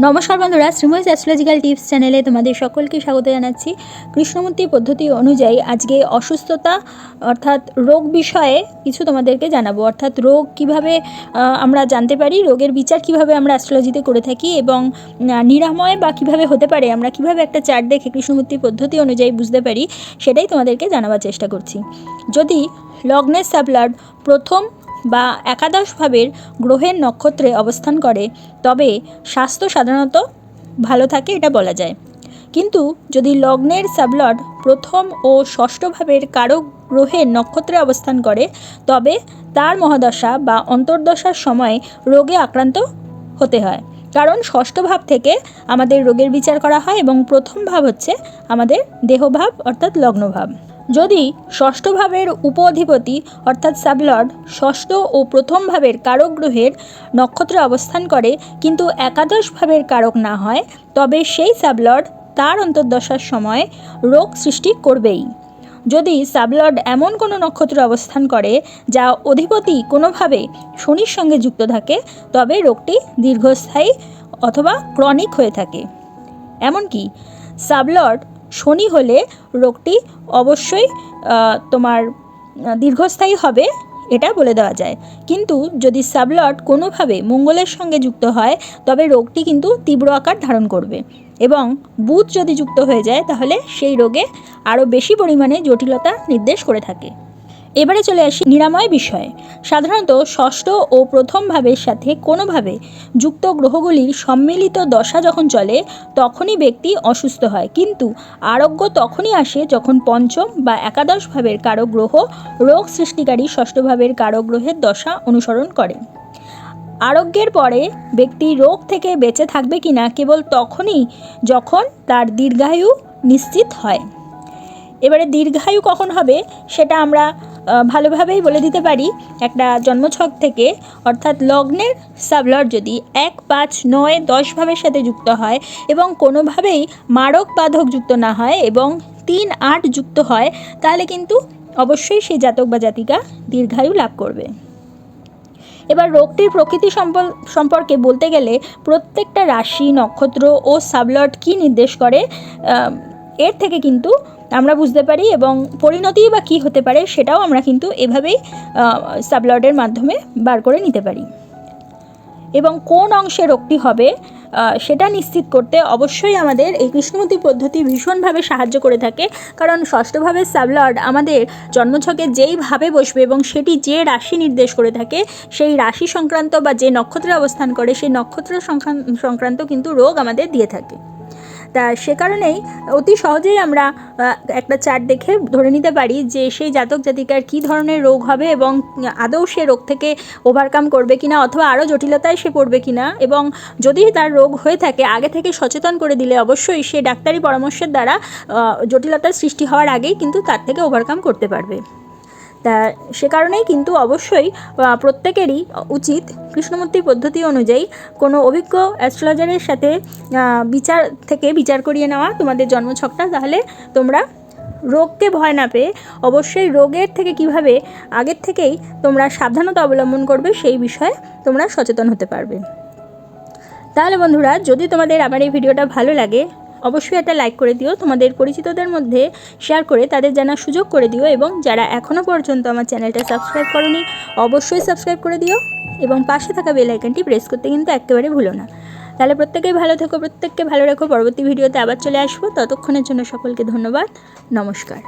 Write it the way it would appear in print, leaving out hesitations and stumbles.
নমস্কার বন্ধুরা, Sreemoyee astrological tips চ্যানেলে তোমাদের সকলকে স্বাগত জানাচ্ছি। কৃষ্ণমূর্তি পদ্ধতি অনুযায়ী আজকে অসুস্থতা অর্থাৎ রোগ বিষয়ে কিছু তোমাদেরকে জানাবো। অর্থাৎ রোগ কিভাবে আমরা জানতে পারি, রোগের বিচার কিভাবে আমরা অ্যাস্ট্রোলজিতে করে থাকি এবং নিরাময় বা কিভাবে হতে পারে, আমরা কিভাবে একটা চার্ট দেখে কৃষ্ণমূর্তি পদ্ধতি অনুযায়ী বুঝতে পারি, সেটাই তোমাদেরকে জানাবার চেষ্টা করছি। যদি লগ্নের সাবলর্ড প্রথম বা একাদশ ভাবের গ্রহের নক্ষত্রে অবস্থান করে তবে স্বাস্থ্য সাধারণত ভালো থাকে, এটা বলা যায়। কিন্তু যদি লগ্নের সাবলর্ড প্রথম ও ষষ্ঠ ভাবের কারক গ্রহের নক্ষত্রে অবস্থান করে তবে তার মহাদশা বা অন্তর্দশার সময় রোগে আক্রান্ত হতে হয়। কারণ ষষ্ঠ ভাব থেকে আমাদের রোগের বিচার করা হয় এবং প্রথম ভাব হচ্ছে আমাদের দেহভাব অর্থাৎ লগ্নভাব। যদি ষষ্ঠ ভাবের উপ অধিপতি অর্থাৎ সাবলর্ড ষষ্ঠ ও প্রথম ভাবের কারক গ্রহের নক্ষত্রে অবস্থান করে কিন্তু একাদশ ভাবের কারক না হয় তবে সেই সাবলর্ড তার অন্তর্দশার সময় রোগ সৃষ্টি করবেই। যদি সাবলর্ড এমন কোনো নক্ষত্রে অবস্থান করে যা অধিপতি কোনোভাবে শনির সঙ্গে যুক্ত থাকে তবে রোগটি দীর্ঘস্থায়ী অথবা ক্রনিক হয়ে থাকে। এমনকি সাবলর্ড শনি হলে রোগটি অবশ্যই তোমার দীর্ঘস্থায়ী হবে, এটা বলে দেওয়া যায়। কিন্তু যদি সাবলর্ড কোনোভাবে মঙ্গলের সঙ্গে যুক্ত হয় তবে রোগটি কিন্তু তীব্র আকার ধারণ করবে এবং বুধ যদি যুক্ত হয়ে যায় তাহলে সেই রোগে আরও বেশি পরিমাণে জটিলতা নির্দেশ করে থাকে। এবারে চলে আসি নিরাময় বিষয়ে। সাধারণত ষষ্ঠ ও প্রথম ভাবের সাথে কোনোভাবে যুক্ত গ্রহগুলির সম্মিলিত দশা যখন চলে তখনই ব্যক্তি অসুস্থ হয়, কিন্তু আরোগ্য তখনই আসে যখন পঞ্চম বা একাদশ ভাবের কারক গ্রহ রোগ সৃষ্টিকারী ষষ্ঠ ভাবের কারক গ্রহের দশা অনুসরণ করে। আরোগ্যের পরে ব্যক্তি রোগ থেকে বেঁচে থাকবে কিনা কেবল তখনই যখন তার দীর্ঘায়ু নিশ্চিত হয়। এবারে দীর্ঘায়ু কখন হবে সেটা আমরা ভালোভাবেই বলে দিতে পারি একটা জন্মছক থেকে। অর্থাৎ লগ্নের সাবলর্ড যদি 1, 5, 9, 10 ভাবের সাথে যুক্ত হয় এবং কোনোভাবেই মারক বাধক যুক্ত না হয় এবং 3, 8 যুক্ত হয় তাহলে কিন্তু অবশ্যই সেই জাতক বা জাতিকা দীর্ঘায়ু লাভ করবে। এবার রোগটির প্রকৃতি সম্পর্কে বলতে গেলে প্রত্যেকটা রাশি, নক্ষত্র ও সাবলর্ড কী নির্দেশ করে এর থেকে কিন্তু আমরা বুঝতে পারি এবং পরিণতি বা কী হতে পারে সেটাও আমরা কিন্তু এভাবেই সাবলর্ডের মাধ্যমে বার করে নিতে পারি। এবং কোন অংশে রোগটি হবে সেটা নিশ্চিত করতে অবশ্যই আমাদের এই কৃষ্ণমূর্তি পদ্ধতি ভীষণভাবে সাহায্য করে থাকে। কারণ ষষ্ঠভাবের সাবলর্ড আমাদের জন্মছকে যেইভাবে বসবে এবং সেটি যে রাশি নির্দেশ করে থাকে সেই রাশি সংক্রান্ত বা যে নক্ষত্রে অবস্থান করে সেই নক্ষত্র সংক্রান্ত কিন্তু রোগ আমাদের দিয়ে থাকে। তা সে কারণেই অতি সহজেই আমরা একটা চার্ট দেখে ধরে নিতে পারি যে সেই জাতক জাতিকার কী ধরনের রোগ হবে এবং আদৌ সে রোগ থেকে ওভারকাম করবে কিনা অথবা আরও জটিলতায় সে পড়বে কিনা, এবং যদি তার রোগ হয়ে থাকে আগে থেকে সচেতন করে দিলে অবশ্যই সে ডাক্তারি পরামর্শের দ্বারা জটিলতার সৃষ্টি হওয়ার আগেই কিন্তু তার থেকে ওভারকাম করতে পারবে। তা সে কারণেই কিন্তু অবশ্যই প্রত্যেকেরই উচিত কৃষ্ণমূর্তি পদ্ধতি অনুযায়ী কোনো অভিজ্ঞ অ্যাস্ট্রোলজারের সাথে বিচার করিয়ে নেওয়া তোমাদের জন্মছকটা। তাহলে তোমরা রোগকে ভয় না পেয়ে অবশ্যই রোগের থেকে কিভাবে আগের থেকেই তোমরা সাবধানতা অবলম্বন করবে সেই বিষয়ে তোমরা সচেতন হতে পারবে। তাহলে বন্ধুরা, যদি তোমাদের আমার এই ভিডিওটা ভালো লাগে অবশ্যই একটা লাইক করে দিও, তোমাদের পরিচিতদের মধ্যে শেয়ার করে তাদের জানার সুযোগ করে দিও, এবং যারা এখনও পর্যন্ত আমার চ্যানেলটা সাবস্ক্রাইব করোনি অবশ্যই সাবস্ক্রাইব করে দিও এবং পাশে থাকা বেল আইকনটি প্রেস করতে কিন্তু একেবারে ভুলো না। তাহলে প্রত্যেকেই ভালো থেকো, প্রত্যেককে ভালো রেখো। পরবর্তী ভিডিওতে আবার চলে আসবো, ততক্ষণের জন্য সকলকে ধন্যবাদ, নমস্কার।